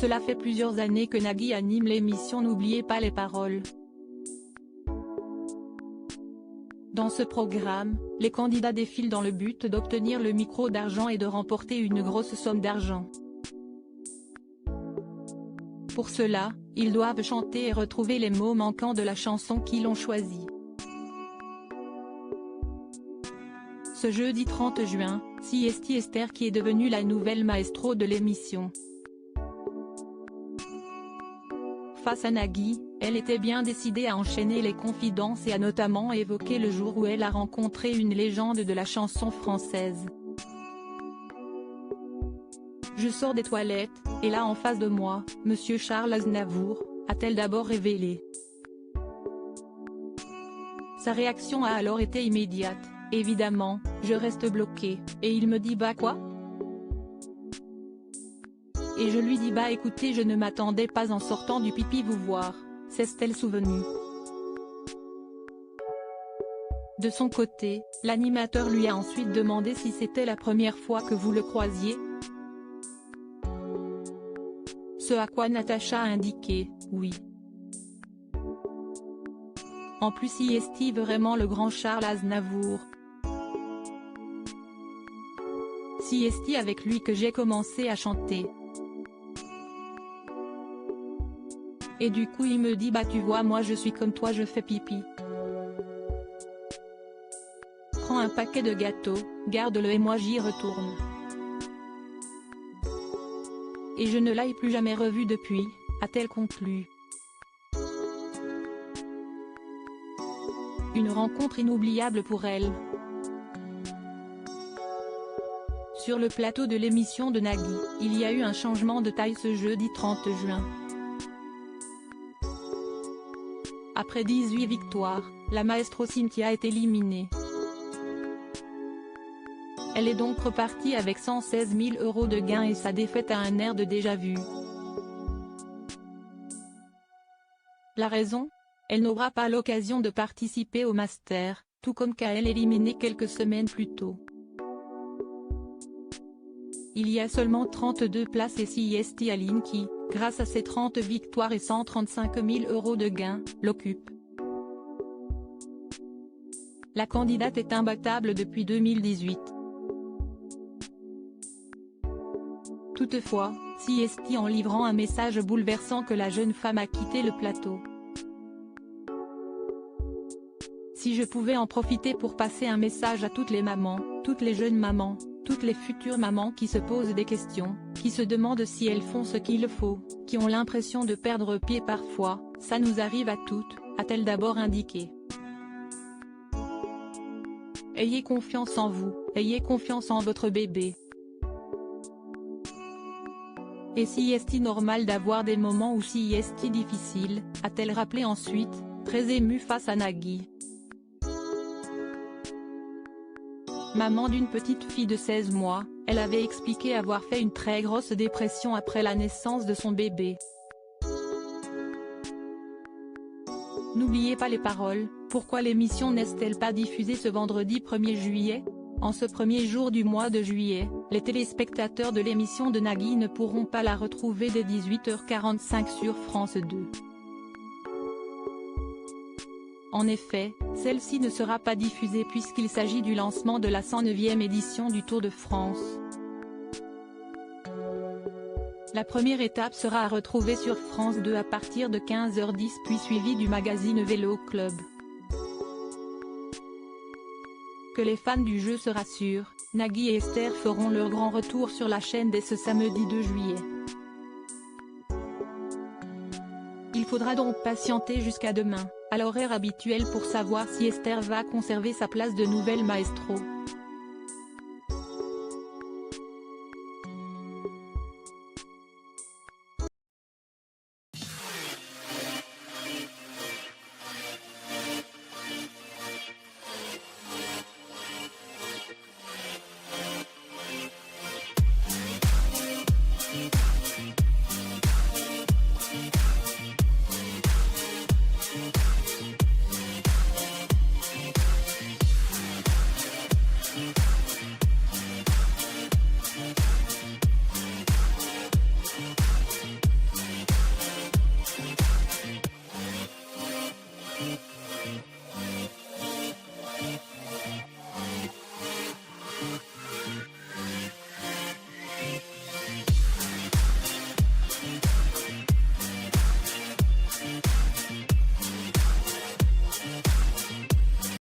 Cela fait plusieurs années que Nagui anime l'émission N'oubliez pas les paroles. Dans ce programme, les candidats défilent dans le but d'obtenir le micro d'argent et de remporter une grosse somme d'argent. Pour cela, ils doivent chanter et retrouver les mots manquants de la chanson qu'ils ont choisie. Ce jeudi 30 juin, Siesti Esther qui est devenue la nouvelle maestro de l'émission. Face à Nagui, elle était bien décidée à enchaîner les confidences et a notamment évoqué le jour où elle a rencontré une légende de la chanson française. Je sors des toilettes, et là en face de moi, Monsieur Charles Aznavour, a-t-elle d'abord révélé. Sa réaction a alors été immédiate. Évidemment, je reste bloquée, et il me dit bah quoi ? Et je lui dis bah écoutez je ne m'attendais pas en sortant du pipi vous voir, s'est-elle souvenue. De son côté, l'animateur lui a ensuite demandé si c'était la première fois que vous le croisiez. Ce à quoi Natacha a indiqué, oui. En plus Siesti vraiment le grand Charles Aznavour. Siesti avec lui que j'ai commencé à chanter. Et du coup il me dit bah tu vois moi je suis comme toi je fais pipi. Prends un paquet de gâteaux, garde-le et moi j'y retourne. Et je ne l'ai plus jamais revu depuis, a-t-elle conclu. Une rencontre inoubliable pour elle. Sur le plateau de l'émission de Nagui, il y a eu un changement de taille ce jeudi 30 juin. Après 18 victoires, la maestro Cynthia est éliminée. Elle est donc repartie avec 116 000 € de gains et sa défaite a un air de déjà-vu. La raison ? Elle n'aura pas l'occasion de participer au Master, tout comme Kael éliminé quelques semaines plus tôt. Il y a seulement 32 places et Siesti Aline qui, grâce à ses 30 victoires et 135 000 € de gains, l'occupe. La candidate est imbattable depuis 2018. Toutefois, Siesti en livrant un message bouleversant que la jeune femme a quitté le plateau. Si je pouvais en profiter pour passer un message à toutes les mamans, toutes les jeunes mamans, toutes les futures mamans qui se posent des questions, qui se demandent si elles font ce qu'il faut, qui ont l'impression de perdre pied parfois, ça nous arrive à toutes, a-t-elle d'abord indiqué. Ayez confiance en vous, ayez confiance en votre bébé. Et Siesti normal d'avoir des moments où Siesti difficile, a-t-elle rappelé ensuite, très émue face à Nagui. Maman d'une petite fille de 16 mois, elle avait expliqué avoir fait une très grosse dépression après la naissance de son bébé. N'oubliez pas les paroles, pourquoi l'émission n'est-elle pas diffusée ce vendredi 1er juillet ? En ce premier jour du mois de juillet, les téléspectateurs de l'émission de Nagui ne pourront pas la retrouver dès 18h45 sur France 2. En effet, celle-ci ne sera pas diffusée puisqu'il s'agit du lancement de la 109e édition du Tour de France. La première étape sera à retrouver sur France 2 à partir de 15h10 puis suivie du magazine Vélo Club. Que les fans du jeu se rassurent, Nagui et Esther feront leur grand retour sur la chaîne dès ce samedi 2 juillet. Il faudra donc patienter jusqu'à demain, à l'horaire habituel pour savoir si Esther va conserver sa place de nouvelle maestro.